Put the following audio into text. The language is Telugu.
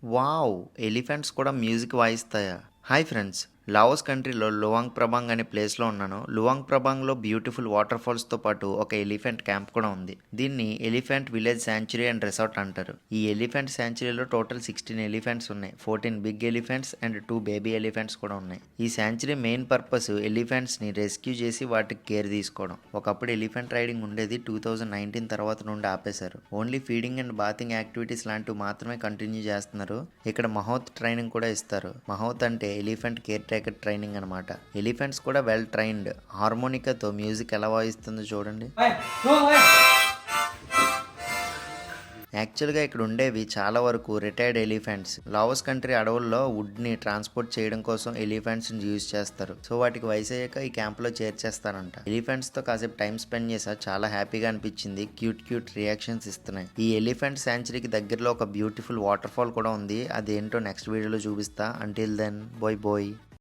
వావ్! ఎలిఫెంట్స్ కూడా మ్యూజిక్ వాయిస్తాయా? Hi friends! లావోస్ కంట్రీలో లువాంగ్ ప్రబాంగ్ అనే ప్లేస్‌లో ఉన్నాను. లువాంగ్ ప్రబాంగ్‌లో బ్యూటిఫుల్ వాటర్ ఫాల్స్‌తో పాటు ఒక ఎలిఫెంట్ క్యాంప్ కూడా ఉంది. దీన్ని elephant village sanctuary and resort అంటారు. ఈ ఎలిఫెంట్ శాంక్చురీలో టోటల్ 16 ఎలిఫెంట్స్ ఉన్నాయి. 14 big elephants and 2 baby elephants కూడా ఉన్నాయి. ఈ శాంక్చురీ మెయిన్ పర్పస్ ఎలిఫెంట్స్‌ని రెస్క్యూ చేసి వాటికి కేర్ తీసుకోవడం. ఒకప్పుడు ఎలిఫెంట్ రైడింగ్ ఉండేది. 2019 తర్వాత నుండి ఆపేశారు. Only feeding and bathing activities లాంటివి మాత్రమే కంటిన్యూ చేస్తున్నారు. ఇక్కడ మహౌత్ ట్రైనింగ్ కూడా ఇస్తారు. మహౌత్ అంటే ఎలిఫెంట్ కేర్ టేకర్ ట్రైనింగ్ అనమాట. ఎలిఫెంట్స్ కూడా వెల్ ట్రైన్డ్. హార్మోనికాతో మ్యూజిక్ ఎలా వాయిస్తుందో చూడండి. యాక్చువల్గా ఇక్కడ ఉండేవి చాలా వరకు రిటైర్డ్ ఎలిఫెంట్స్. లావోస్ కంట్రీ అడవుల్లో వుడ్ని ట్రాన్స్పోర్ట్ చేయడం కోసం ఎలిఫెంట్స్ని యూజ్ చేస్తారు. సో వాటికి వయసు అయ్యాక ఈ క్యాంప్లో చేర్చేస్తారంట. ఎలిఫెంట్స్తో కాసేపు టైం స్పెండ్ చేసా, చాలా హ్యాపీగా అనిపించింది. క్యూట్ రియాక్షన్స్ ఇస్తున్నాయి. ఈ ఎలిఫెంట్ శాంక్చురీకి దగ్గరలో ఒక బ్యూటిఫుల్ వాటర్ ఫాల్ కూడా ఉంది. అదేంటో నెక్స్ట్ వీడియోలో చూపిస్తా. Until then bye.